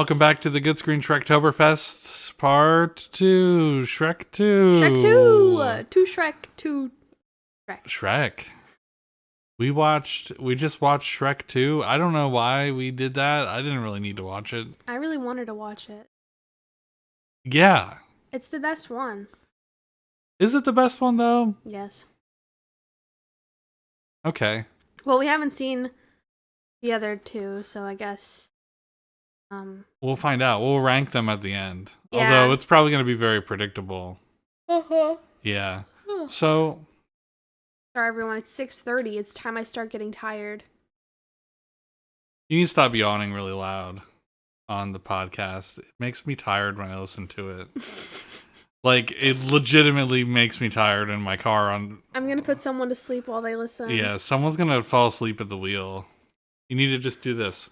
welcome back to the Good Screen Shrektoberfest Part 2. Shrek 2. Shrek 2. Two Shrek. 2 Shrek. Shrek. We just watched Shrek 2. I don't know why we did that. I didn't really need to watch it. I really wanted to watch it. Yeah. It's the best one. Is it the best one, though? Yes. Okay. Well, we haven't seen the other two, so I guess... We'll find out. We'll rank them at the end. Yeah. Although it's probably going to be very predictable. Uh-huh. Yeah. So... Sorry, everyone. It's 6:30. It's time I start getting tired. You need to stop yawning really loud on the podcast. It makes me tired when I listen to it. Like, it legitimately makes me tired in my car. I'm going to put someone to sleep while they listen. Yeah, someone's going to fall asleep at the wheel. You need to just do this.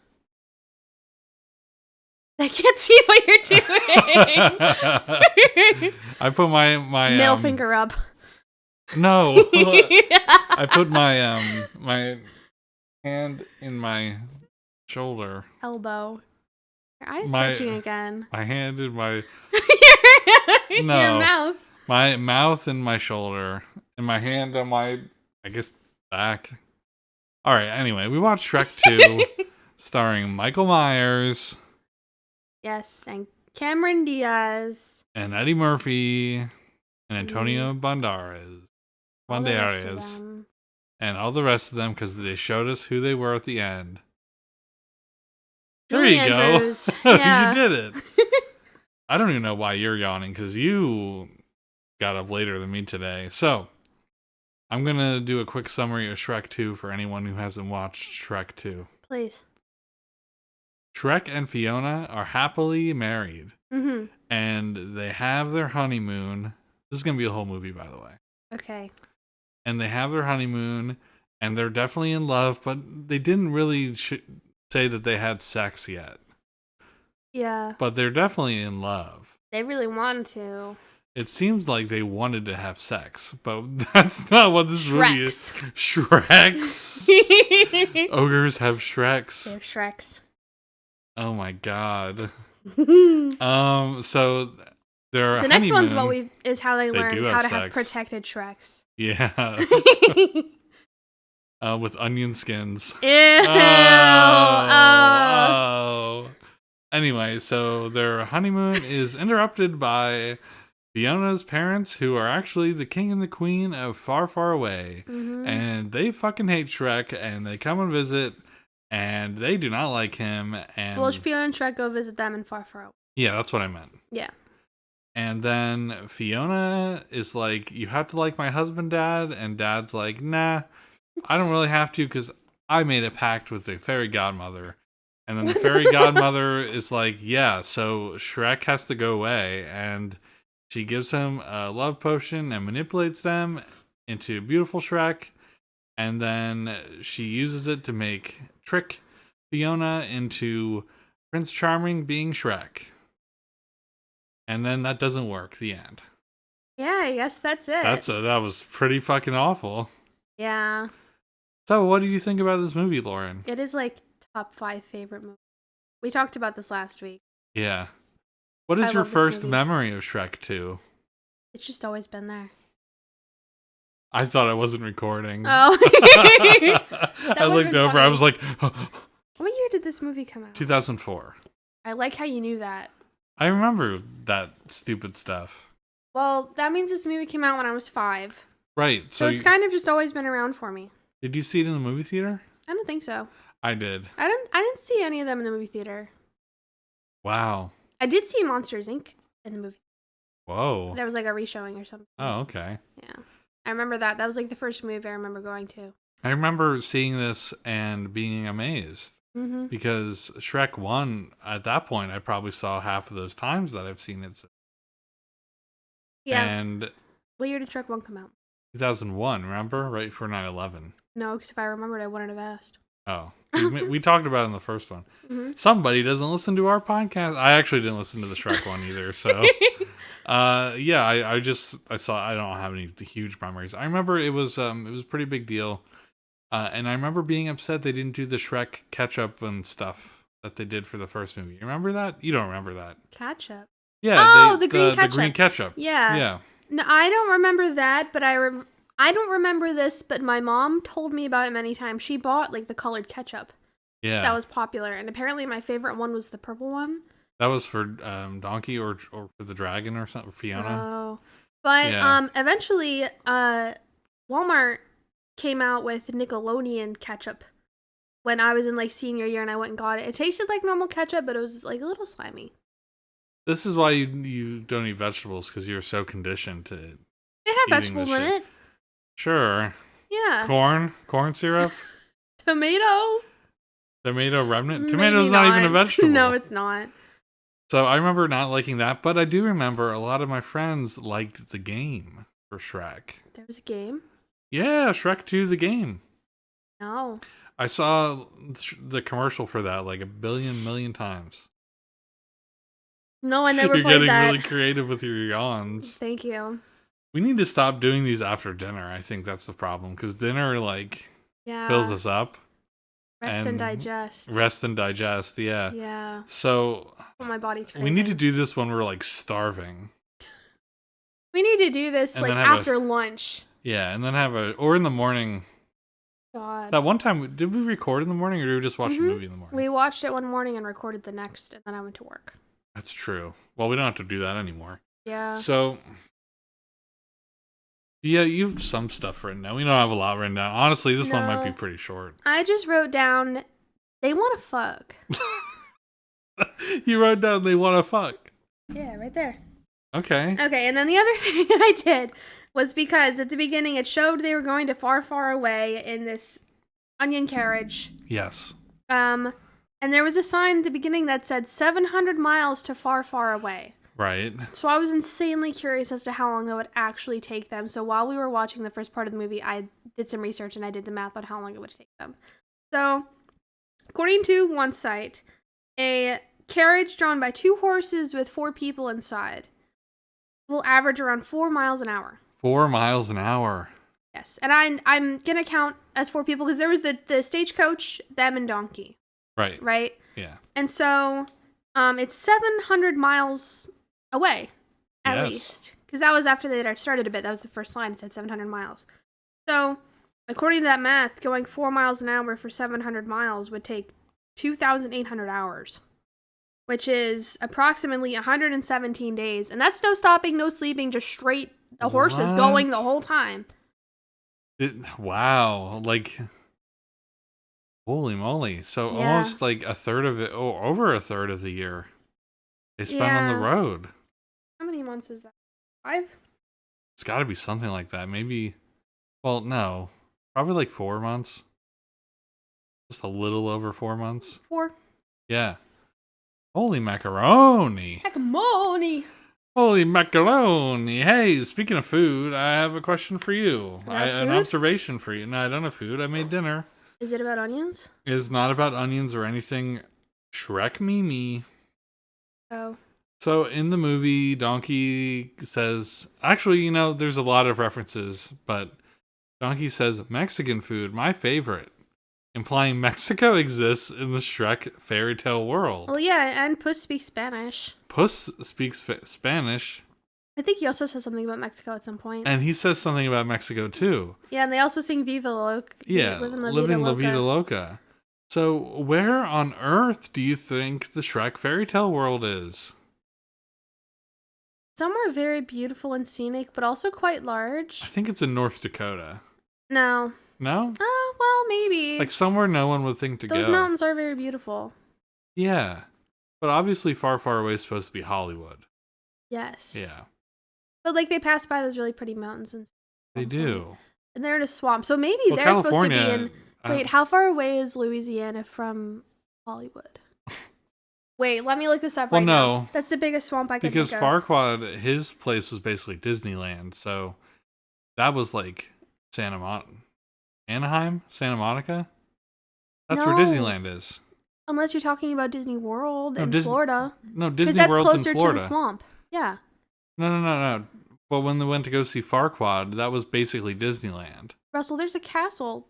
I can't see what you're doing. I put my middle finger up. No. I put my my hand in my shoulder. Elbow. Your eye's twitching again. My hand in my Your mouth. My mouth in my shoulder. And my hand on my, I guess, back. Alright, anyway, we watched Shrek 2 starring Michael Myers. Yes, and Cameron Diaz. And Eddie Murphy. And Antonio Banderas. And all the rest of them, because they showed us who they were at the end. There Julie you Andrews. go. Yeah. You did it. I don't even know why you're yawning, because you got up later than me today. So, I'm going to do a quick summary of Shrek 2 for anyone who hasn't watched Shrek 2. Please. Shrek and Fiona are happily married. Mm-hmm. And they have their honeymoon. This is going to be a whole movie, by the way. Okay. And they have their honeymoon, and they're definitely in love, but they didn't really say that they had sex yet. Yeah. But they're definitely in love. They really wanted to. It seems like they wanted to have sex, but that's not what this movie is. Shreks. Ogres have Shreks. They're Shreks. Oh my god. So their the next one's is how they learn how to sex. have protected Shreks. Yeah. With onion skins. Ew. Oh. Anyway, so their honeymoon is interrupted by Fiona's parents, who are actually the king and the queen of Far, Far Away. Mm-hmm. And they fucking hate Shrek, and they come and visit, and they do not like him. And well, Fiona and Shrek go visit them in Far, Far Away. Yeah, that's what I meant. Yeah. And then Fiona is like, you have to like my husband, Dad. And Dad's like, nah, I don't really have to, because I made a pact with the fairy godmother. And then the fairy godmother is like, yeah, so Shrek has to go away. And she gives him a love potion and manipulates them into beautiful Shrek. And then she uses it to trick Fiona into Prince Charming being Shrek. And then that doesn't work. The end. Yeah, I guess that's it. That was pretty fucking awful. Yeah. So, what did you think about this movie, Lauren? It is like top 5 favorite movie. We talked about this last week. Yeah. What is your first memory of Shrek 2? It's just always been there. I thought I wasn't recording. Oh. I looked over. Funny. I was like, what year did this movie come out? 2004. I like how you knew that. I remember that stupid stuff. Well, that means this movie came out when I was 5. Right. So it's kind of just always been around for me. Did you see it in the movie theater? I don't think so. I did. I didn't see any of them in the movie theater. Wow. I did see Monsters, Inc. in the movie. Whoa. There was like a reshowing or something. Oh, okay. Yeah. I remember that. That was like the first movie I remember going to. I remember seeing this and being amazed. Mm-hmm. Because Shrek 1, at that point, I probably saw half of those times that I've seen it. Yeah. And what year did Shrek 1 come out? 2001, remember? Right for 9/11. No, because if I remembered, I wouldn't have asked. Oh. We talked about it in the first one. Mm-hmm. Somebody doesn't listen to our podcast. I actually didn't listen to the Shrek one either, so... yeah, I saw. I don't have any huge memories. I remember it was a pretty big deal. And I remember being upset they didn't do the Shrek catch-up and stuff that they did for the first movie. You remember that? You don't remember that? Ketchup. Yeah. Oh, the green ketchup. The green ketchup. Yeah. Yeah. No, I don't remember that, but I don't remember this, but my mom told me about it many times. She bought like the colored ketchup. Yeah. That was popular, and apparently my favorite one was the purple one. That was for Donkey or for the dragon or something, Fiona. Oh. But Yeah. Eventually Walmart came out with Nickelodeon ketchup when I was in like senior year, and I went and got it. It tasted like normal ketchup, but it was like a little slimy. This is why you don't eat vegetables, because you're so conditioned to It had eating vegetables this in shit. it. Sure. Yeah. Corn syrup, Tomato remnant. Maybe Tomato's not even a vegetable. No, it's not. So I remember not liking that, but I do remember a lot of my friends liked the game for Shrek. There was a game. Yeah, Shrek 2, the game. No. I saw the commercial for that like a million times. No, I never You're played getting that. really creative with your yawns. Thank you. We need to stop doing these after dinner. I think that's the problem, because dinner fills us up. Rest and digest. Rest and digest, yeah. Yeah. So Well, my body's craving. we need to do this when we're like starving. We need to do this And like then have after lunch. Yeah, and then or in the morning. God. That one time, did we record in the morning, or did we just watch a movie in the morning? We watched it one morning and recorded the next, and then I went to work. That's true. Well, we don't have to do that anymore. Yeah. So, yeah, you have some stuff written down. We don't have a lot written down. Honestly, this one might be pretty short. I just wrote down, they want to fuck. You wrote down they want to fuck. Yeah, right there. Okay. Okay, and then the other thing I did was because at the beginning it showed they were going to far, far away in this onion carriage. Yes. And there was a sign at the beginning that said 700 miles to far, far away. Right. So I was insanely curious as to how long it would actually take them. So while we were watching the first part of the movie, I did some research and I did the math on how long it would take them. So, according to one site, a carriage drawn by 2 horses with 4 people inside will average around 4 miles an hour. 4 miles an hour. Yes, and I'm gonna count as 4 people because there was the stagecoach, them, and donkey. Right. Right. Yeah. And so, it's 700 miles away, at least, because that was after they had started a bit. That was the first line. It said 700 miles. So, according to that math, going 4 miles an hour for 700 miles would take 2,800 hours, which is approximately 117 days. And that's no stopping, no sleeping, just straight the horses going the whole time. Wow. Holy moly. So almost like a third of it, over a third of the year they spend on the road. How many months is that? 5? It's got to be something like that. Maybe, well, no. Probably like 4 months. Just a little over 4 months. 4. Yeah. Holy macaroni. Macaroni. Holy macaroni. Hey, speaking of food, I have a question for you. An food? observation for you. No, I don't have food. I made dinner. Is it about onions? It's not about onions or anything. Shrek me. Oh. So in the movie, Donkey says, actually, there's a lot of references, but Donkey says, Mexican food, my favorite, implying Mexico exists in the Shrek fairy tale world. Well, yeah, and Puss speaks Spanish. Puss speaks Spanish. I think he also says something about Mexico at some point. And he says something about Mexico, too. Yeah, and they also sing Viva La Loca. Yeah, Living La Vida Loca. So where on earth do you think the Shrek fairy tale world is? Somewhere very beautiful and scenic, but also quite large. I think it's in North Dakota. No. No? Oh, well, maybe. Like somewhere no one would think to go. Those mountains are very beautiful. Yeah. But obviously far, far away is supposed to be Hollywood. Yes. Yeah. But they pass by those really pretty mountains. They do. And they're in a swamp. So maybe they're California, supposed to be in... Wait, how far away is Louisiana from Hollywood? Wait, let me look this up right now. Well, no. That's the biggest swamp I can think of. Because Farquaad, his place was basically Disneyland. So that was like Anaheim? Santa Monica? That's where Disneyland is. Unless you're talking about Disney World in Florida. No, Disney World's in Florida. Because that's closer to the swamp. Yeah. No. But when they went to go see Farquaad, that was basically Disneyland. Russell, there's a castle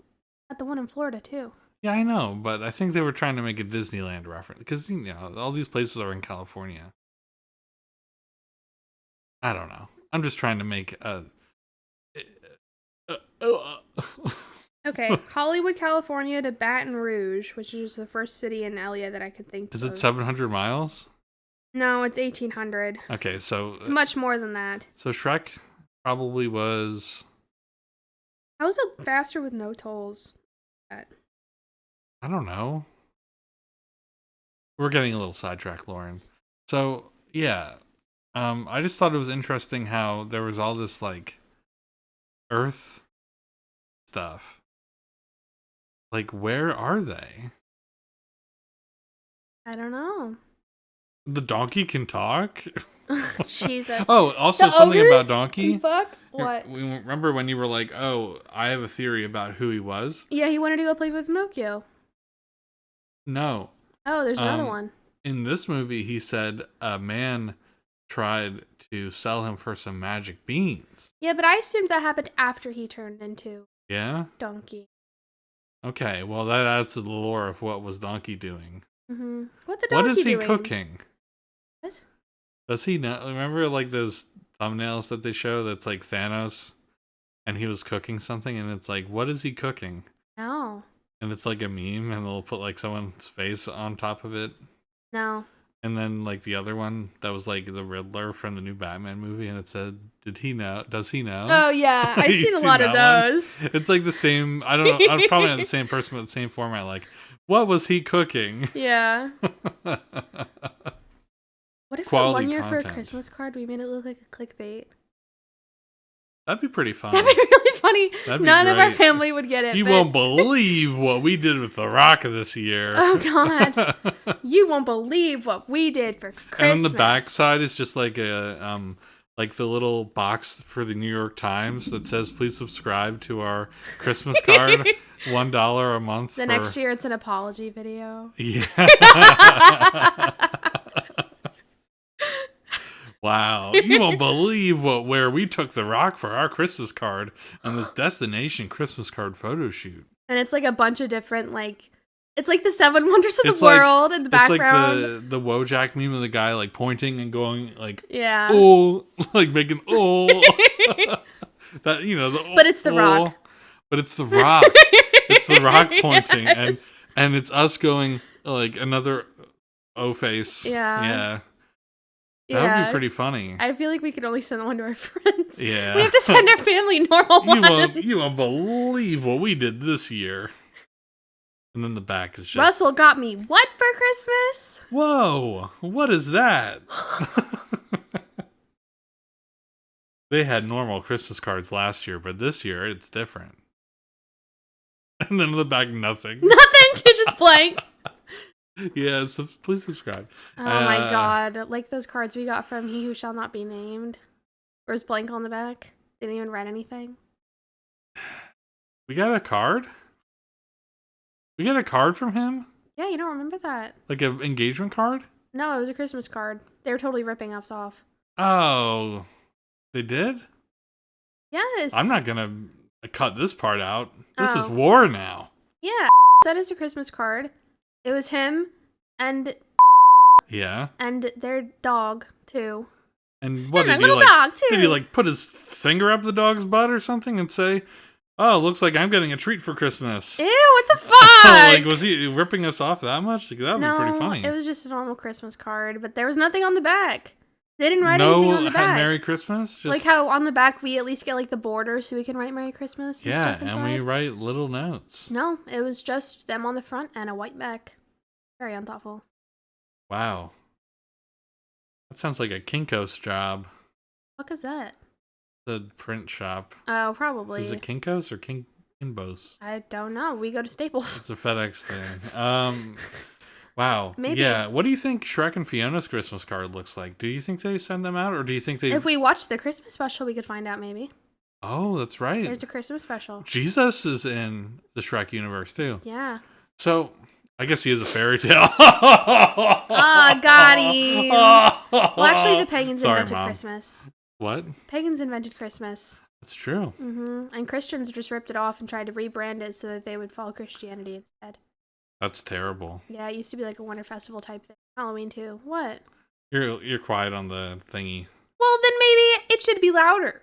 at the one in Florida, too. Yeah, I know, but I think they were trying to make a Disneyland reference because all these places are in California. I don't know. I'm just trying to make a. Okay, Hollywood, California to Baton Rouge, which is the first city in LA that I could think Is of. it 700 miles? No, it's 1,800. Okay, so it's much more than that. So Shrek probably was. How is it faster with no tolls? I don't know. We're getting a little sidetracked, Lauren. So yeah, I just thought it was interesting how there was all this like Earth stuff. Like, where are they? I don't know. The donkey can talk? Jesus. Oh, also the something ogres about donkey. can fuck? What? Remember when you were like, "Oh, I have a theory about who he was"? Yeah, he wanted to go play with Pinocchio. No. Oh, there's another one. In this movie, he said a man tried to sell him for some magic beans. Yeah, but I assumed that happened after he turned into donkey. Okay, well that adds to the lore of what was Donkey doing. Mm-hmm. What is he doing? Cooking? What? Does he know? Remember like those thumbnails that they show that's like Thanos and he was cooking something and it's like, what is he cooking? No. And it's like a meme and they'll put like someone's face on top of it. No. And then like the other one that was like the Riddler from the new Batman movie and it said, did he know? Does he know? Oh yeah, I've seen a lot of those. It's like the same, I don't know, I'm probably not the same person but the same format, like, what was he cooking? Yeah. What if for 1 year content. For a Christmas card we made it look like a clickbait? That'd be pretty fun. That'd be really funny. None of our family would get it. You won't believe what we did with The Rock this year. Oh, God. You won't believe what we did for Christmas. And on the back side is just like a like the little box for the New York Times that says, please subscribe to our Christmas card. $1 a month. Next year it's an apology video. Yeah. Wow, you won't believe where we took The Rock for our Christmas card on this destination Christmas card photo shoot. And it's like a bunch of different it's like the 7 wonders of the world in the background. It's like the Wojak meme of the guy like pointing and going like, yeah, oh, like making oh. That but it's The Rock. But it's The Rock. It's The Rock pointing, yes. and it's us going like another O face. Yeah. That would be pretty funny. I feel like we could only send one to our friends. Yeah. We have to send our family normal ones. You won't believe what we did this year. And then the back is just... Russell got me what for Christmas? Whoa. What is that? They had normal Christmas cards last year, but this year it's different. And then in the back, nothing. Nothing. It's just blank. Yeah, so please subscribe. Oh my god. Like those cards we got from He Who Shall Not Be Named. Or is blank on the back. Didn't even write anything. We got a card? We got a card from him? Yeah, you don't remember that. Like an engagement card? No, it was a Christmas card. They were totally ripping us off. Oh. They did? Yes. I'm not gonna cut this part out. This is war now. Yeah. That is a Christmas card. It was him and and their dog too. And what and did he little like? Dog too. Did he like put his finger up the dog's butt or something and say, "Oh, looks like I'm getting a treat for Christmas"? Ew! What the fuck? Like, was he ripping us off that much? Like, that would be pretty funny. It was just a normal Christmas card, but there was nothing on the back. They didn't write anything on the back. Merry Christmas? Just... Like how on the back we at least get like the border so we can write Merry Christmas. Yeah, and we write little notes. No, it was just them on the front and a white back. Very unthoughtful. Wow. That sounds like a Kinko's job. What is that? The print shop. Oh, probably. Is it Kinko's or Kinbos? I don't know. We go to Staples. It's a FedEx thing. Wow. Maybe. Yeah. What do you think Shrek and Fiona's Christmas card looks like? Do you think they send them out, or do you think they... If we watch the Christmas special, we could find out, maybe. Oh, that's right. There's a Christmas special. Jesus is in the Shrek universe, too. Yeah. So, I guess he is a fairy tale. Got him. Well, actually, the pagans invented Mom. Christmas. What? Pagans invented Christmas. That's true. Mm-hmm. And Christians just ripped it off and tried to rebrand it so that they would follow Christianity instead. That's terrible. Yeah, it used to be like a winter festival type thing. Halloween too. What? You're quiet on the thingy. Well, then maybe it should be louder.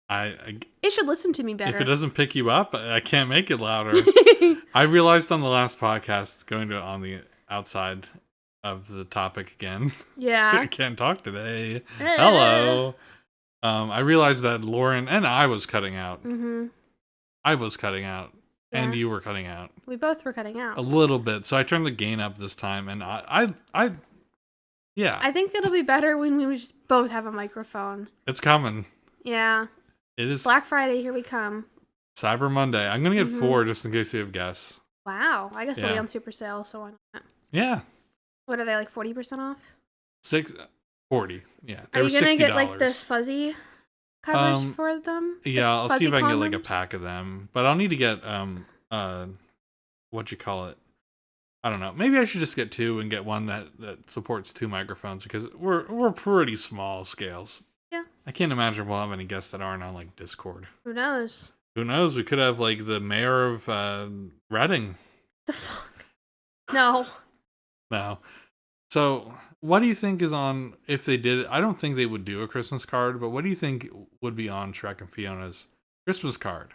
I It should listen to me better. If it doesn't pick you up, I can't make it louder. I realized on the last podcast, going to on the outside of the topic again. Yeah. I can't talk today. Hello. I realized that Lauren and I was cutting out. Mm-hmm. I was cutting out. Yeah. And you were cutting out. We both were cutting out. A little bit. So I turned the gain up this time, and yeah. I think it'll be better when we just both have a microphone. It's coming. Yeah. It is. Black Friday, here we come. Cyber Monday. I'm going to get 4 just in case you have guests. Wow. I guess they'll be on super sale, so why not? Yeah. What are they, like 40% off? 40. Yeah. Are you going to get $60. like the fuzzy covers for them? Yeah, I'll see if I can get like a condoms? pack of them. But I'll need to get what you call it? I don't know. Maybe I should just get 2 and get one that supports 2 microphones because we're pretty small scales. Yeah. I can't imagine we'll have any guests that aren't on like Discord. Who knows? Who knows? We could have like the mayor of Reading. The fuck? No. No. So, what do you think is on, if they did, I don't think they would do a Christmas card, but what do you think would be on Shrek and Fiona's Christmas card?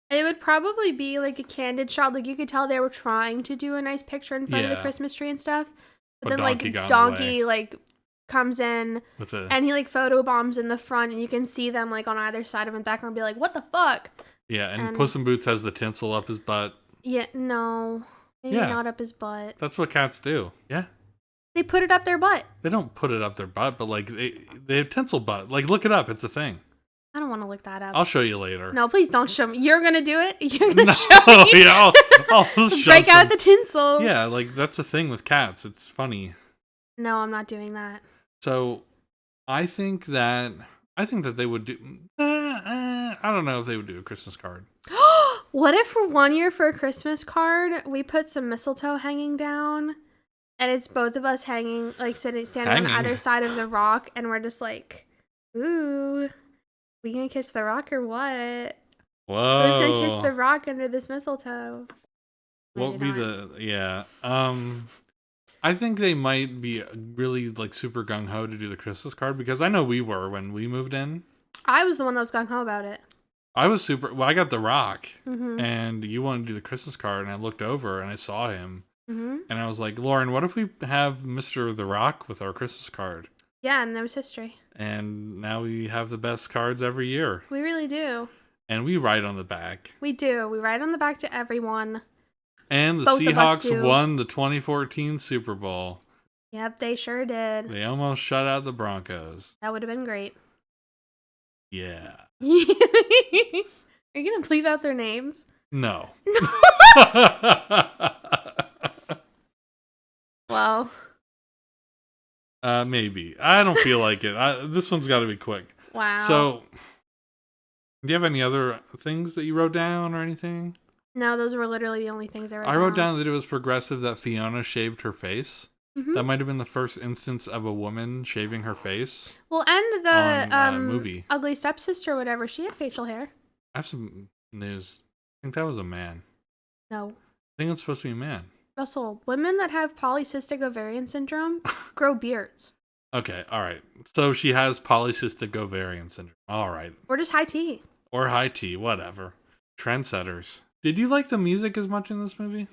It would probably be like a candid shot. Like you could tell they were trying to do a nice picture in front of the Christmas tree and stuff. But then Donkey like comes in and he like photo bombs in the front and you can see them like on either side of him in the background and be like, what the fuck? Yeah, and Puss in Boots has the tinsel up his butt. Yeah, no. Maybe not up his butt. That's what cats do. Yeah. They put it up their butt. They don't put it up their butt, but like they have tinsel butt. Like look it up, it's a thing. I don't want to look that up. I'll show you later. No, please don't show me. You're gonna do it? You're gonna show me? Yeah, I'll show break out the tinsel. Yeah, like that's a thing with cats. It's funny. No, I'm not doing that. So, I think that they would do. I don't know if they would do a Christmas card. What if for 1 year for a Christmas card we put some mistletoe hanging down, and it's both of us hanging, like standing on either side of the rock, and we're just like, ooh, we gonna kiss the rock or what? Whoa! Who's gonna kiss the rock under this mistletoe? What would be I think they might be really like super gung ho to do the Christmas card because I know we were when we moved in. I was the one that was gung ho about it. I was super. Well, I got the rock, and you wanted to do the Christmas card, and I looked over and I saw him, and I was like, Lauren, what if we have Mr. The Rock with our Christmas card? Yeah, and there was history. And now we have the best cards every year. We really do. And we write on the back. We do. We write on the back to everyone. And the Seahawks won the 2014 Super Bowl. Yep, they sure did. They almost shut out the Broncos. That would have been great. Yeah. Are you going to bleep out their names? No. Well. Maybe. I don't feel like it. This one's got to be quick. Wow. So, do you have any other things that you wrote down or anything? No, those were literally the only things I wrote down. I wrote down that it was progressive that Fiona shaved her face. That might have been the first instance of a woman shaving her face. Well, and the movie Ugly Stepsister, or whatever, she had facial hair. I have some news. I think that was a man. No. I think it's supposed to be a man. Russell, women that have polycystic ovarian syndrome grow beards. Okay, all right. So she has polycystic ovarian syndrome. All right. Or just high T. Or high T, whatever. Trendsetters. Did you like the music as much in this movie?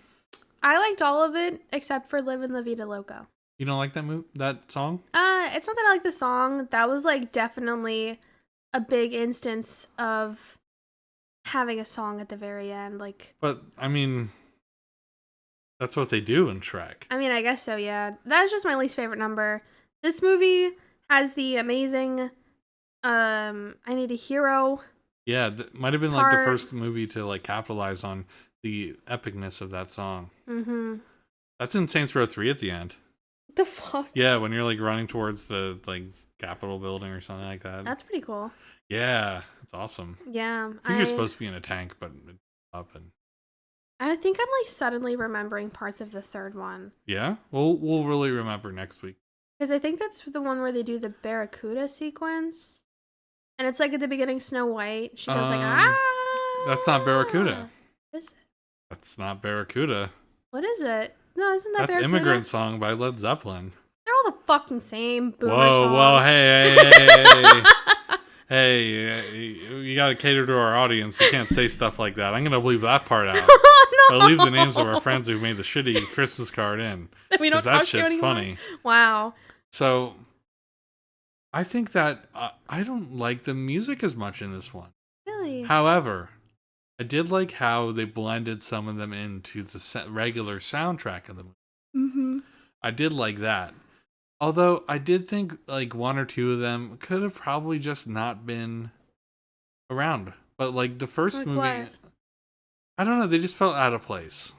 I liked all of it except for Livin' La Vida Loco. You don't like that song? It's not that I like the song. That was like definitely a big instance of having a song at the very end. But I mean, that's what they do in Shrek. I mean, I guess so. Yeah, that's just my least favorite number. This movie has the amazing "I Need a Hero." Yeah, that might have been like the first movie to like capitalize on the epicness of that song. That's in Saints Row 3 at the end. The fuck? Yeah, when you're like running towards the like Capitol building or something like that. That's pretty cool. Yeah, it's awesome. Yeah, I think you're supposed to be in a tank, but up and. I think I'm like suddenly remembering parts of the third one. Yeah, we'll really remember next week. Because I think that's the one where they do the Barracuda sequence, and it's like at the beginning, Snow White. She goes like, ah. That's not Barracuda. Is it? That's not Barracuda. What is it? No, isn't that That's Barracuda? Immigrant Song by Led Zeppelin. They're all the fucking same boomer Whoa, songs. hey. Hey, you gotta cater to our audience. You can't say stuff like that. I'm gonna leave that part out. Oh, no. I'll leave the names of our friends who made the shitty Christmas card in. We don't That talk to shit's anymore? funny. Wow. So, I think that I don't like the music as much in this one. Really? However, I did like how they blended some of them into the regular soundtrack of the movie. Mm-hmm. I did like that. Although I did think like one or two of them could have probably just not been around. But like the first Like movie, what? I don't know, they just felt out of place.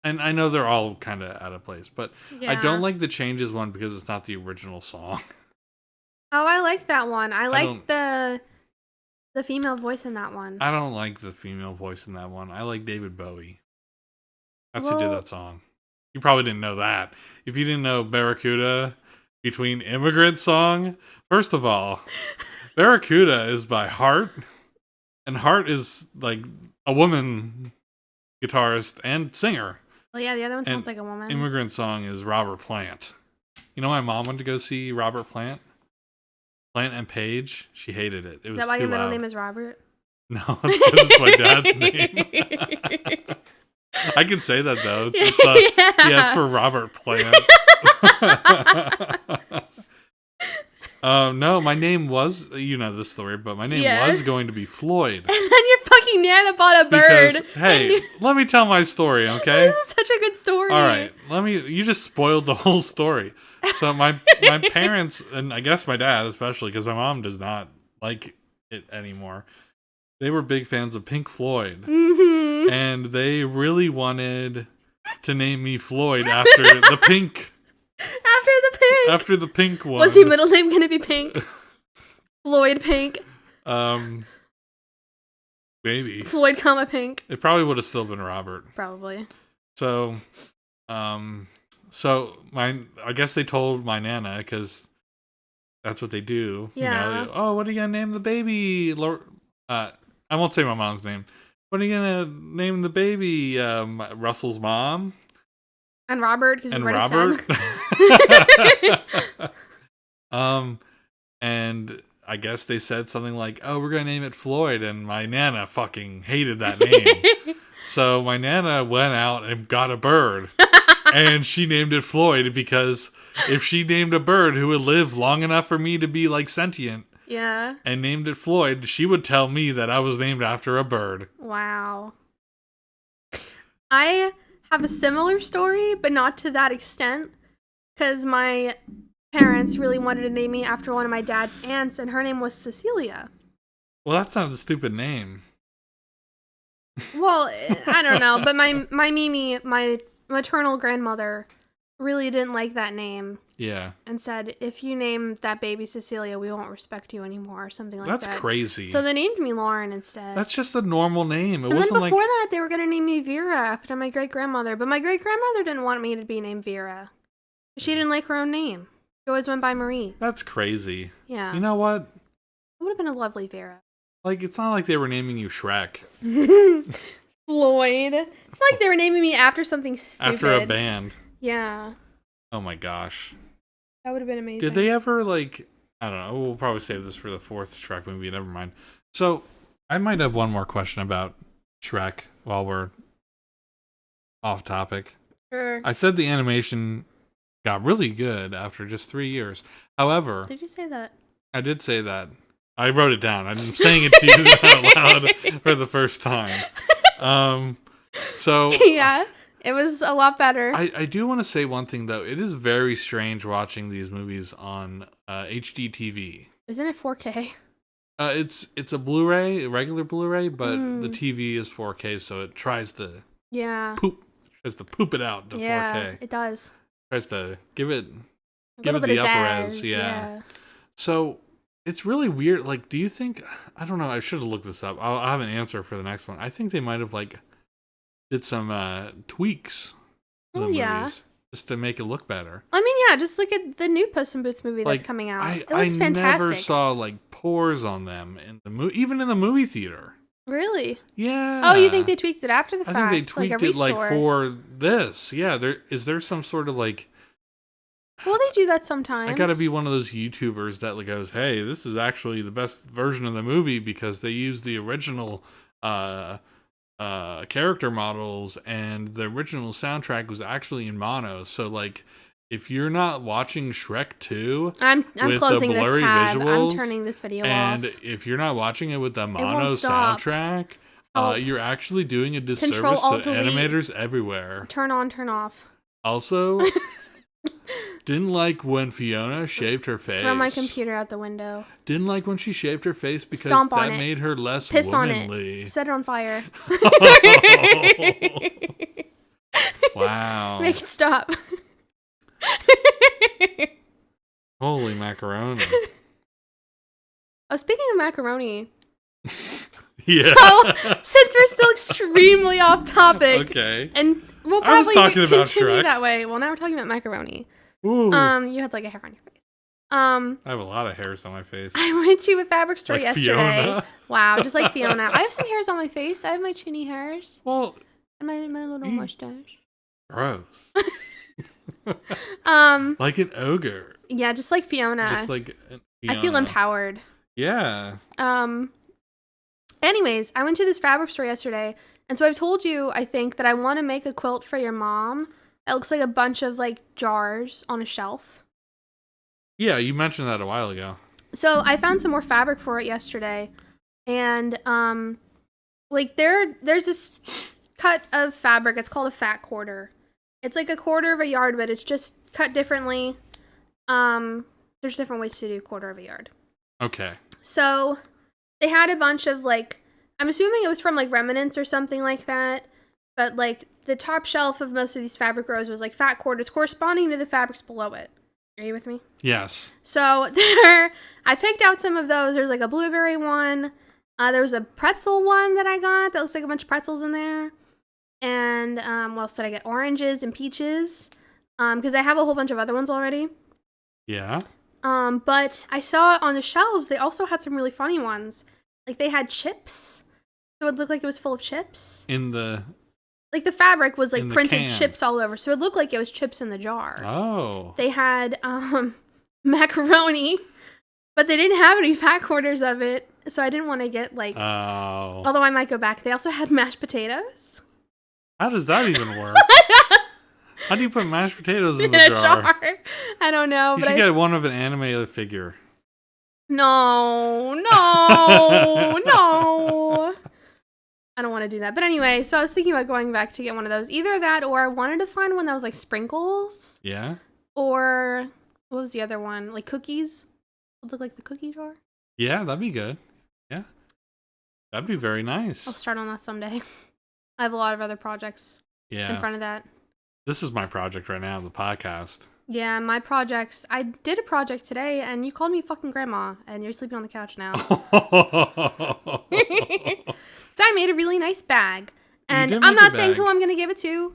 And I know they're all kind of out of place, but Yeah. I don't like the changes one because it's not the original song. Oh, I like that one. I like don't- the female voice in that one. I don't like the female voice in that one. I like David Bowie. That's who did Well- that song. You probably didn't know that. If you didn't know Barracuda between Immigrant Song, first of all, Barracuda is by Hart, and Hart is like a woman guitarist and singer. Well, yeah, the other one sounds And like a woman. Immigrant Song is Robert Plant. You know, my mom went to go see Robert Plant. Plant and Page. She hated it. It Is was that why too your middle loud. name is Robert? No, it's because it's my dad's name. I can say that though. Yeah, it's for Robert Plant. No, my name was, you know the story, but my name Yeah. was going to be Floyd. And then your fucking Nana bought a bird. Because, hey, let me tell my story, okay? This is such a good story. All right, you just spoiled the whole story. So my parents, and I guess my dad especially, because my mom does not like it anymore, they were big fans of Pink Floyd. Mm-hmm. And they really wanted to name me Floyd after the pink. After the pink one. Was your middle name gonna be Pink? Floyd Pink. Maybe. Floyd, comma Pink. It probably would have still been Robert. Probably. So, I guess they told my Nana, because that's what they do. Yeah. You know, oh, what are you gonna name the baby? I won't say my mom's name. What are you gonna name the baby? Russell's mom? And Robert, because And you already Robert? said. And I guess they said something like, oh, we're gonna name it Floyd, and my Nana fucking hated that name. So my Nana went out and got a bird, and she named it Floyd, because if she named a bird who would live long enough for me to be like sentient, Yeah. and named it Floyd, she would tell me that I was named after a bird. Wow. I have a similar story, but not to that extent, because my parents really wanted to name me after one of my dad's aunts, and her name was Cecilia. Well, that's not a stupid name. Well, I don't know, but my Mimi, my maternal grandmother, really didn't like that name Yeah. and said, if you name that baby Cecilia, we won't respect you anymore, or something like That's that. crazy. So they named me Lauren instead. That's just a normal name. It And then wasn't before like... that, they were going to name me Vera after my great-grandmother, but my great-grandmother didn't want me to be named Vera. She didn't like her own name. She always went by Marie. That's crazy. Yeah. You know what? It would have been a lovely Vera. Like, it's not like they were naming you Shrek. Floyd. It's like they were naming me after something stupid. After a band. Yeah. Oh my gosh. That would have been amazing. Did they ever, like... I don't know. We'll probably save this for the fourth Shrek movie. Never mind. So, I might have one more question about Shrek while we're off topic. Sure. I said the animation got really good after just 3 years. However, Did you say that? I did say that. I wrote it down. I'm saying it to you out loud for the first time. So Yeah. It was a lot better. I do want to say one thing though. It is very strange watching these movies on HD TV. Isn't it 4K? It's a Blu-ray, a regular Blu-ray, but Mm. the TV is 4K, so it tries to Yeah. poop it out to Yeah, 4K. it does. Tries to give it A Give little it bit the of upper zazz, res, yeah. So it's really weird. Like, do you think? I don't know. I should have looked this up. I'll have an answer for the next one. I think they might have like did some tweaks to the Oh, yeah. movies just to make it look better. I mean, yeah, just look at the new Puss in Boots movie Like, that's coming out. I It looks fantastic. never saw like pores on them in the even in the movie theater. Really? Yeah. Oh, you think they tweaked it after the fact? I think they tweaked it like for this. Yeah, is there some sort of like... Well, they do that sometimes. I gotta be one of those YouTubers that like goes, hey, this is actually the best version of the movie because they use the original character models and the original soundtrack was actually in mono. So like, if you're not watching Shrek 2 I'm with closing the blurry this tab. visuals, I'm turning this video and off. if you're not watching it with the mono won't stop. soundtrack, you're actually doing a disservice Control, Alt, to Delete. animators everywhere. Turn on, turn off. Also, didn't like when Fiona shaved her face. Throw my computer out the window. Didn't like when she shaved her face because Stomp on that it. made her less Piss womanly. on it. Set it on fire. Wow. Make it stop. Holy macaroni. Oh, speaking of macaroni. Yeah. So, since we're still extremely off topic. Okay. And we'll I was probably talking about continue Shrek. that way. Well, now we're talking about macaroni. Ooh. You had like a hair on your face. I have a lot of hairs on my face. I went to a fabric store Like yesterday. Fiona. Wow, just like Fiona. I have some hairs on my face. I have my chinny hairs Well, and my little mustache. gross. Like an ogre. Yeah, just like Fiona. Just like Fiona. I feel empowered. Yeah. Anyways, I went to this fabric store yesterday, and so I've told you, I think, that I want to make a quilt for your mom. It looks like a bunch of like jars on a shelf. Yeah, you mentioned that a while ago. So I found some more fabric for it yesterday, and like there's this cut of fabric. It's called a fat quarter. It's like a quarter of a yard, but it's just cut differently. There's different ways to do quarter of a yard. Okay. So they had a bunch of like, I'm assuming it was from like remnants or something like that, but like the top shelf of most of these fabric rows was like fat quarters corresponding to the fabrics below it. Are you with me? Yes. So I picked out some of those. There's like a blueberry one. There was a pretzel one that I got that looks like a bunch of pretzels in there. And what else did I get? Oranges and peaches. Because I have a whole bunch of other ones already. Yeah. But I saw on the shelves they also had some really funny ones. Like they had chips. So it looked like it was full of chips. In the... Like the fabric was like In the printed can. chips all over. So it looked like it was chips in the jar. Oh. They had macaroni, but they didn't have any fat quarters of it. So I didn't want to get like... Oh. Although I might go back. They also had mashed potatoes. How does that even work? How do you put mashed potatoes in In the a jar? I don't know. You but should get one of an anime figure. No. I don't want to do that. But anyway, so I was thinking about going back to get one of those. Either that or I wanted to find one that was like sprinkles. Yeah? Or what was the other one? Like cookies? Would look like the cookie jar. Yeah, that'd be good. Yeah. That'd be very nice. I'll start on that someday. I have a lot of other projects Yeah. in front of that. This is my project right now, the podcast. Yeah, my projects. I did a project today, and you called me fucking grandma, and you're sleeping on the couch now. So I made a really nice bag, and did I'm make a not saying bag. who I'm gonna give it to,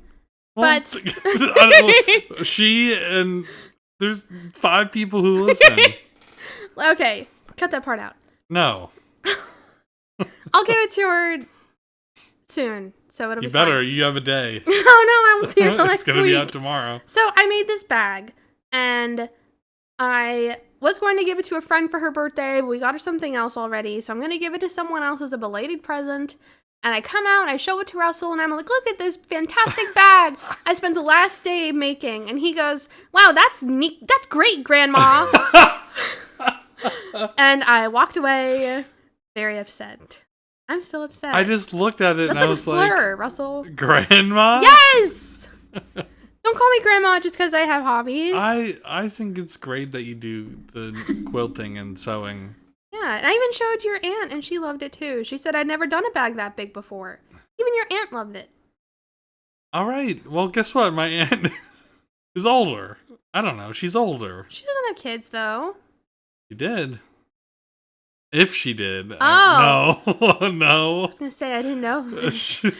Well, but I don't know. She and there's 5 people who listen. okay, cut that part out. No. I'll give it to her soon, so it'll You be better. fine. You have a day. Oh no, I won't see her until next It's gonna week. be out tomorrow. So I made this bag, and I was going to give it to a friend for her birthday, but we got her something else already, so I'm going to give it to someone else as a belated present. And I come out, and I show it to Russell, and I'm like, look at this fantastic bag I spent the last day making. And he goes, wow, that's neat. That's great, Grandma. And I walked away very upset. I'm still upset. I just looked at it That's and like I was a slur, like, Russell. Grandma? Yes! Don't call me Grandma just because I have hobbies. I think it's great that you do the quilting and sewing. Yeah, and I even showed your aunt, and she loved it too. She said I'd never done a bag that big before. Even your aunt loved it. All right. Well, guess what? My aunt is older. I don't know. She's older. She doesn't have kids, though. She did. If she did. Oh. No. No. I was going to say, I didn't know. No. She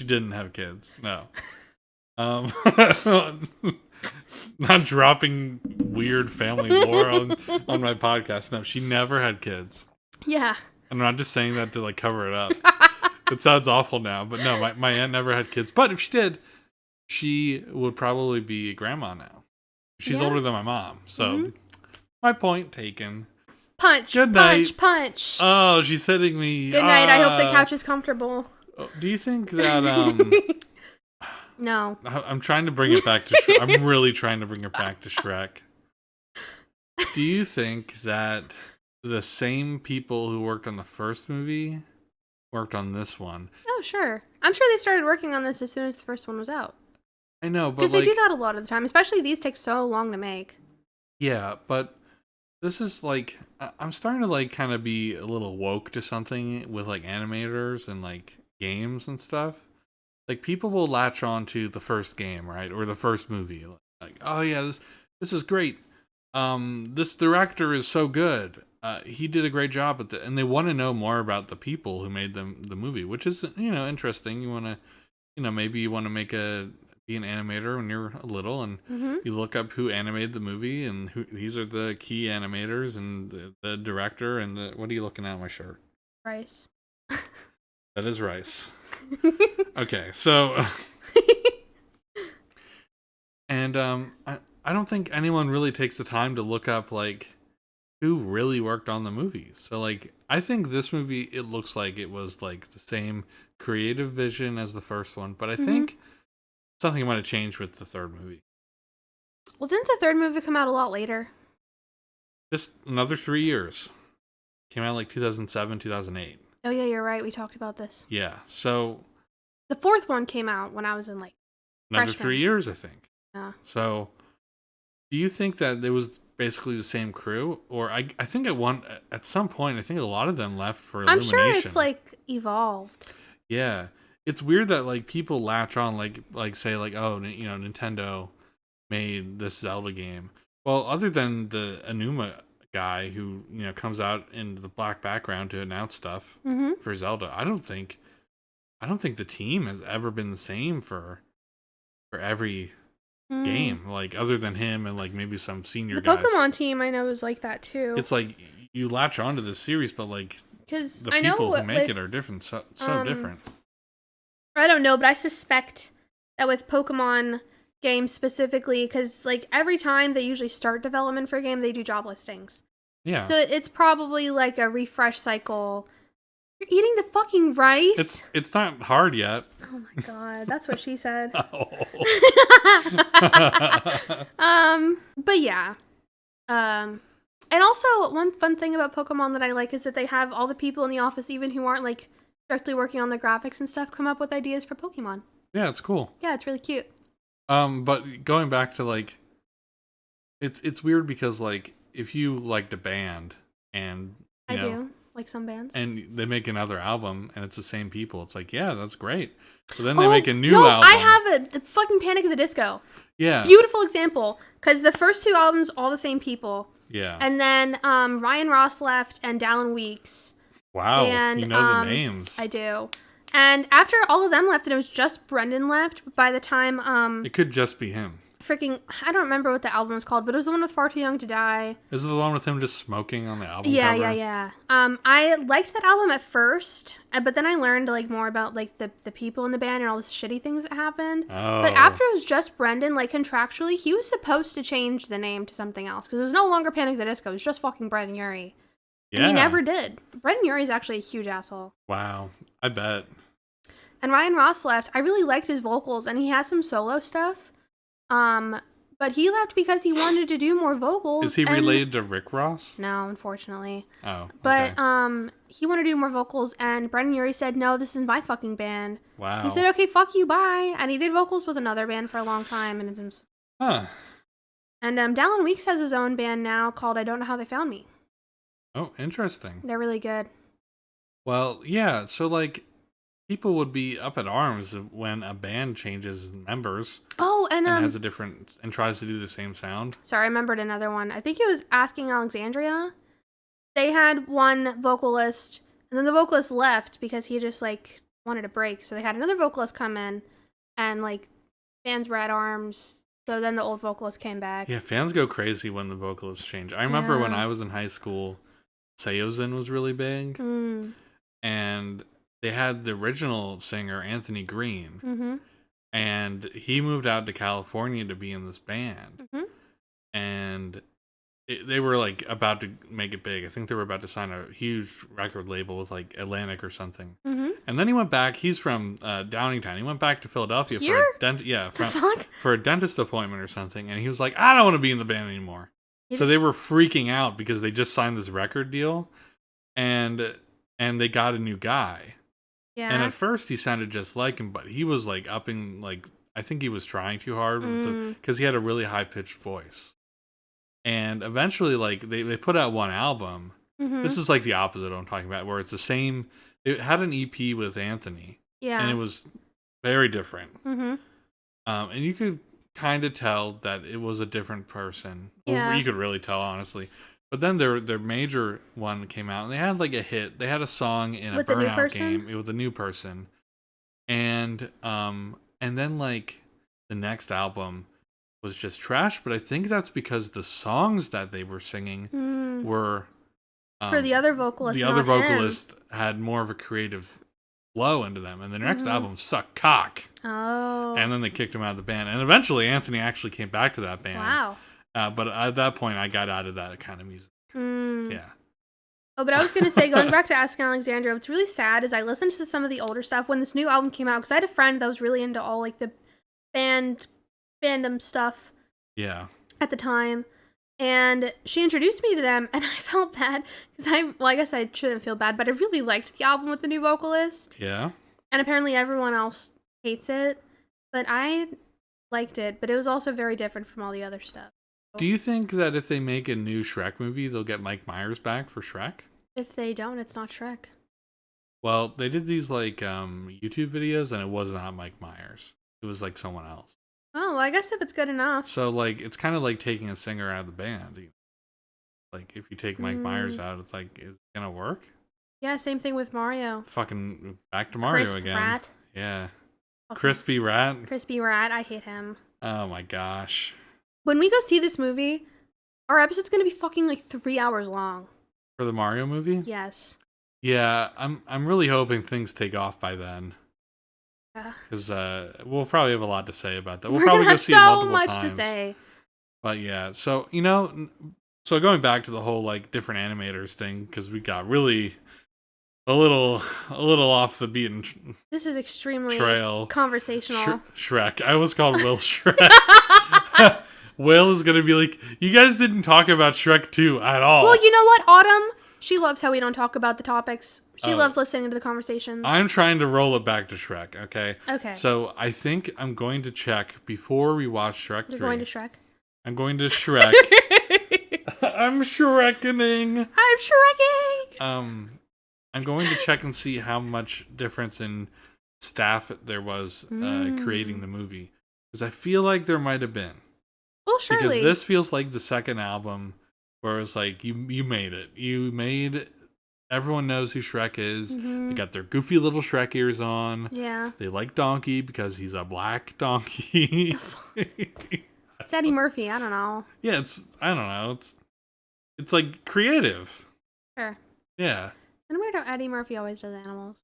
didn't have kids. No. Not dropping weird family lore on my podcast. No, she never had kids. Yeah. I'm not just saying that to like cover it up. It sounds awful now, but no, my aunt never had kids. But if she did, she would probably be a grandma now. She's older than my mom, so my point taken. Punch, Good punch, night. punch. Oh, she's hitting me. Good night. I hope the couch is comfortable. Do you think that No. I'm trying to bring it back to Shrek. I'm really trying to bring it back to Shrek. Do you think that the same people who worked on the first movie worked on this one? Oh, sure. I'm sure they started working on this as soon as the first one was out. I know, but because they do that a lot of the time, especially these take so long to make. Yeah, but this is like I'm starting to like kind of be a little woke to something with like animators and like games and stuff. Like people will latch on to the first game, right, or the first movie. Like, oh yeah, this is great. This director is so good. He did a great job at and they want to know more about the people who made the movie, which is interesting. You want to, maybe you want to be an animator when you're little, and you look up who animated the movie and who these are the key animators and the director and what are you looking at on my shirt? Rice. That is rice. Okay, so and I don't think anyone really takes the time to look up like who really worked on the movies. So like I think this movie, it looks like it was like the same creative vision as the first one, but I think something might have changed with the third movie. Well, didn't the third movie come out a lot later? Just another 3 years. Came out like 2007, 2008. Oh yeah, you're right. We talked about this. Yeah, so the fourth one came out when I was in like another freshman. 3 years, I think. Yeah. So do you think that it was basically the same crew? Or I think at some point, I think a lot of them left for Illumination. I'm sure it's like evolved. Yeah. It's weird that like people latch on like say like, oh, Nintendo made this Zelda game. Well, other than the Anuma guy who, comes out in the black background to announce stuff for Zelda, I don't think the team has ever been the same for every game, like other than him and like maybe some senior guys. The Pokemon team I know is like that too. It's like you latch onto this series, but like because the people who make it are different, so different. I don't know, but I suspect that with Pokemon games specifically, because like every time they usually start development for a game, they do job listings. Yeah. So it's probably like a refresh cycle. You're eating the fucking rice? It's not hard yet. Oh my god, that's what she said. Oh. But yeah. And also one fun thing about Pokemon that I like is that they have all the people in the office, even who aren't like directly working on the graphics and stuff, come up with ideas for Pokemon. Yeah, it's cool. Yeah, it's really cute. But going back to like, it's weird because like if you liked a band and I do like some bands, and they make another album and it's the same people, it's like, yeah, that's great. But then they make a new album. I have the fucking Panic at the Disco. Yeah, beautiful example because the first two albums all the same people. Yeah, and then Ryan Ross left and Dallin Weeks. Wow, and, you know the names. I do. And after all of them left, and it was just Brendan left, by the time... it could just be him. I don't remember what the album was called, but it was the one with Far Too Young to Die. Is it the one with him just smoking on the album cover? Yeah. I liked that album at first, but then I learned like more about like the people in the band and all the shitty things that happened. Oh. But after it was just Brendan, like contractually, he was supposed to change the name to something else, because it was no longer Panic at the Disco, it was just fucking Brendan Urie. Yeah. And he never did. Brendan Urie's actually a huge asshole. Wow, I bet. And Ryan Ross left. I really liked his vocals, and he has some solo stuff. But he left because he wanted to do more vocals. Is he related to Rick Ross? No, unfortunately. Oh, okay. But he wanted to do more vocals, and Brendan Urie said, "No, this is my fucking band." Wow. He said, "Okay, fuck you, bye." And he did vocals with another band for a long time, and it's huh. And Dallin Weeks has his own band now called I Don't Know How They Found Me. Oh, interesting. They're really good. Well, yeah, so like people would be up at arms when a band changes members. Oh, and has a different and tries to do the same sound. Sorry, I remembered another one. I think it was Asking Alexandria. They had one vocalist, and then the vocalist left because he just like wanted a break. So they had another vocalist come in, and like fans were at arms. So then the old vocalist came back. Yeah, fans go crazy when the vocalists change. I remember when I was in high school, Seosin was really big. Mm. And they had the original singer, Anthony Green. Mm-hmm. And he moved out to California to be in this band. Mm-hmm. And they were like about to make it big. I think they were about to sign a huge record label with like Atlantic or something. Mm-hmm. And then he went back. He's from Downingtown. He went back to Philadelphia Here? for a dentist appointment or something. And he was like, I don't want to be in the band anymore. They were freaking out because they just signed this record deal, and they got a new guy. Yeah. And at first he sounded just like him, but he was like upping, like I think he was trying too hard because he had a really high pitched voice. And eventually, like, they put out one album. Mm-hmm. This is like the opposite of what I'm talking about, where it's the same. It had an EP with Anthony. Yeah. And it was very different. Mm-hmm. And you could kind of tell that it was a different person. Yeah. Well, you could really tell, honestly. But then their major one came out, and they had like a hit. They had a song in With a the new Burnout person? game. It was a new person. And then like the next album was just trash, but I think that's because the songs that they were singing were for the other vocalist. The other vocalist had more of a creative flow into them, and the next album sucked cock. Oh. And then they kicked him out of the band, and eventually Anthony actually came back to that band. Wow. But at that point, I got out of that kind of music. Yeah. Oh, but I was going to say, going back to Asking Alexandria, what's really sad is I listened to some of the older stuff when this new album came out, because I had a friend that was really into all, like, the fandom stuff. Yeah. At the time. And she introduced me to them, and I felt bad, because I guess I shouldn't feel bad, but I really liked the album with the new vocalist. Yeah. And apparently everyone else hates it, but I liked it, but it was also very different from all the other stuff. Do you think that if they make a new Shrek movie, they'll get Mike Myers back for Shrek? If they don't, it's not Shrek. Well, they did these like YouTube videos, and it was not Mike Myers. It was like someone else. Oh, well, I guess if it's good enough. So like, it's kind of like taking a singer out of the band. Like if you take Mike Myers out, it's like, is it gonna work? Yeah, same thing with Mario. Fucking back to Mario Crisp again. Rat. Yeah. Okay. Crispy Rat. Crispy Rat. I hate him. Oh my gosh. When we go see this movie, our episode's gonna be fucking like 3 hours long. For the Mario movie? Yes. Yeah, I'm really hoping things take off by then. Yeah. Because we'll probably have a lot to say about that. We'll We're probably gonna go have see it so multiple much times. to say. But yeah, so so going back to the whole like different animators thing, because we got really a little off the beaten This is extremely trail. Conversational. Shrek. I was called Will Shrek. Will is gonna be like, you guys didn't talk about Shrek 2 at all. Well, you know what, Autumn? She loves how we don't talk about the topics. She loves listening to the conversations. I'm trying to roll it back to Shrek, okay? Okay. So I think I'm going to check before we watch Shrek 3. You're going to Shrek? I'm going to Shrek. I'm Shrekening. I'm Shreking. I'm going to check and see how much difference in staff there was creating the movie. Because I feel like there might have been. Well, surely. Because this feels like the second album where it's like, you made it. You made... Everyone knows who Shrek is. They got their goofy little Shrek ears on. Yeah. They like Donkey because he's a black donkey. It's Eddie Murphy. I don't know. Yeah, I don't know. It's like creative. Sure. Yeah. And weird how Eddie Murphy always does animals.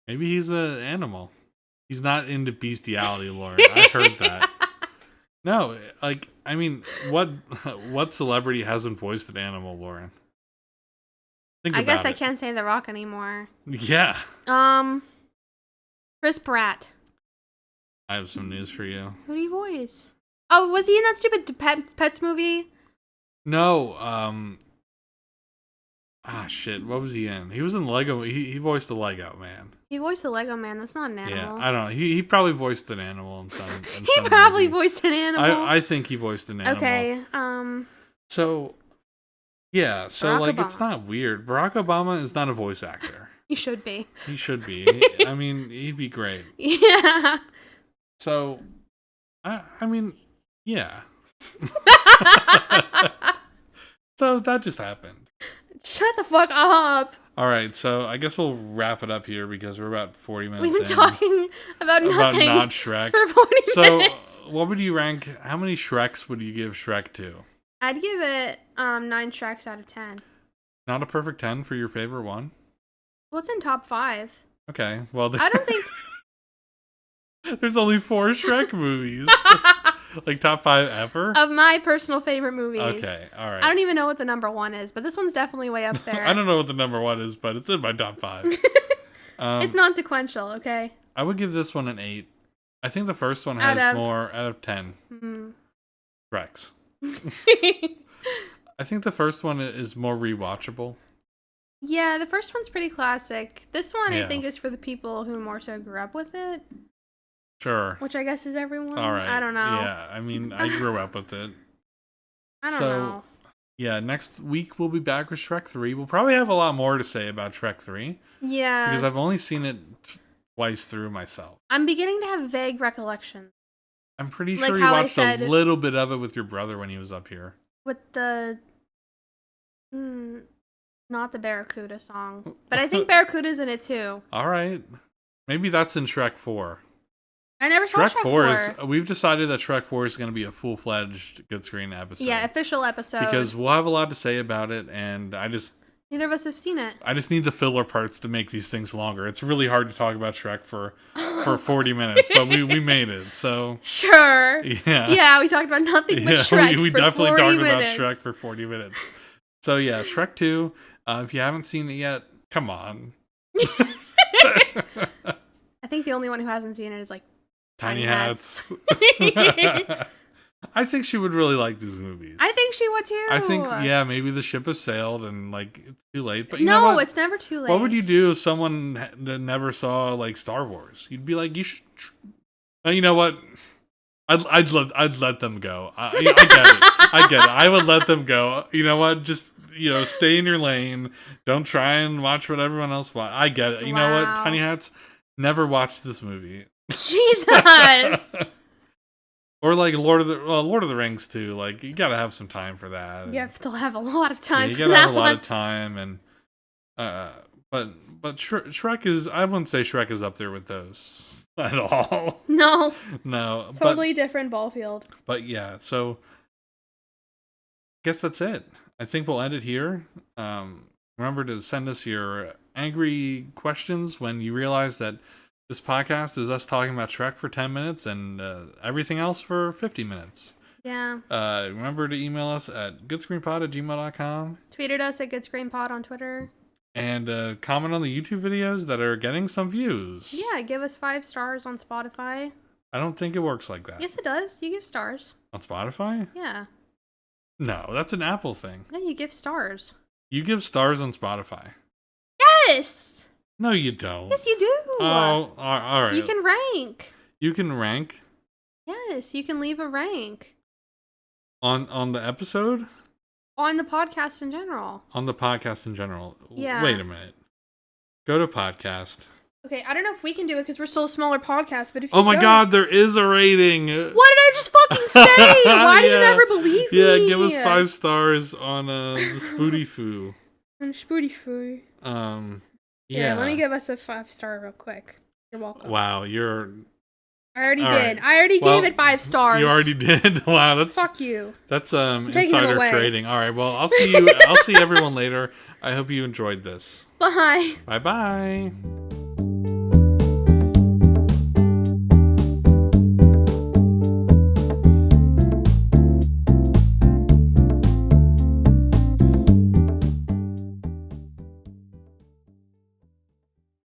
Maybe he's an animal. He's not into bestiality, Lauren. I heard that. No, like, I mean, what celebrity hasn't voiced an animal, Lauren? I guess I can't say The Rock anymore. Yeah. Chris Pratt. I have some news for you. Who do you voice? Oh, was he in that stupid Pets movie? No, shit, what was he in? He was in Lego. He voiced the Lego Man. He voiced the Lego Man. That's not an animal. Yeah, I don't know. He probably voiced an animal in some. He probably voiced an animal. I think he voiced an animal. Okay. So, yeah. So Barack like, Obama. it's not weird. Barack Obama is not a voice actor. He should be. He should be. I mean, he'd be great. Yeah. So, I mean, yeah. So that just happened. Shut the fuck up. All right, so I guess we'll wrap it up here because we're about 40 minutes We've been in. talking about nothing not Shrek. for 40 minutes. So, what would you rank? How many Shreks would you give Shrek to? I'd give it 9 Shreks out of 10. Not a perfect 10 for your favorite one? Well, it's in top 5. Okay, well... I don't think... There's only 4 Shrek movies. Like, top 5 ever? Of my personal favorite movies. Okay, alright. I don't even know what the number 1 is, but this one's definitely way up there. I don't know what the number 1 is, but it's in my top 5. It's non-sequential, okay? I would give this one an 8. I think the first one has more out of 10. Shreks. I think the first one is more rewatchable. Yeah, the first one's pretty classic. This one, I think, is for the people who more so grew up with it. Sure. Which I guess is everyone. All right. I don't know. Yeah, I mean, I grew up with it. I don't know. Yeah, next week we'll be back with Shrek 3. We'll probably have a lot more to say about Shrek 3. Yeah. Because I've only seen it twice through myself. I'm beginning to have vague recollections. I'm pretty sure you watched a little bit of it with your brother when he was up here. With the... not the Barracuda song. But I think Barracuda's in it too. All right. Maybe that's in Shrek 4. I never saw Shrek 4. We've decided that Shrek 4 is going to be a full-fledged Good Screen episode. Yeah, official episode. Because we'll have a lot to say about it, and neither of us have seen it. I just need the filler parts to make these things longer. It's really hard to talk about Shrek for 40 minutes, but we made it, so... Sure. Yeah. Yeah, we talked about nothing but Shrek we for definitely 40 talked minutes. about Shrek for 40 minutes. So yeah, Shrek 2. If you haven't seen it yet, come on. I think the only one who hasn't seen it is like Tiny Hats. I think she would really like these movies. I think she would too. I think, yeah, maybe the ship has sailed and like it's too late. But you know what? It's never too late. What would you do if someone that never saw like Star Wars? You'd be like, you should. You know what? I'd let them go. I get it. I get it. I would let them go. You know what? Just stay in your lane. Don't try and watch what everyone else watch. I get it. You know what? Tiny Hats, never watched this movie. Jesus. Or like Lord of the Rings too. Like you gotta have some time for that. You have to have a lot of time. Yeah, you gotta have a lot of time, and but Shrek is. I wouldn't say Shrek is up there with those at all. No. No. Totally different ball field. But yeah, so I guess that's it. I think we'll end it here. Remember to send us your angry questions when you realize that this podcast is us talking about Shrek for 10 minutes and everything else for 50 minutes. Yeah. Remember to email us at goodscreenpod@gmail.com. Tweet at us at goodscreenpod on Twitter. And comment on the YouTube videos that are getting some views. Yeah, give us 5 stars on Spotify. I don't think it works like that. Yes, it does. You give stars. On Spotify? Yeah. No, that's an Apple thing. No, you give stars. You give stars on Spotify. Yes! No, you don't. Yes, you do. Oh, all right. You can rank. You can rank? Yes, you can leave a rank. On the episode? On the podcast in general. On the podcast in general. Yeah. Wait a minute. Go to podcast. Okay, I don't know if we can do it because we're still a smaller podcast, but if you Oh my god, there is a rating! What did I just fucking say? Why do you never believe me? Yeah, give us 5 stars on the Spooty Foo. On Spooty Foo. Yeah. Let me give us a 5-star real quick. You're welcome. Wow, I already did. Right. I already gave it 5 stars. You already did. Wow, that's fuck you. That's insider trading. All right, well, I'll see you. I'll see everyone later. I hope you enjoyed this. Bye. Bye.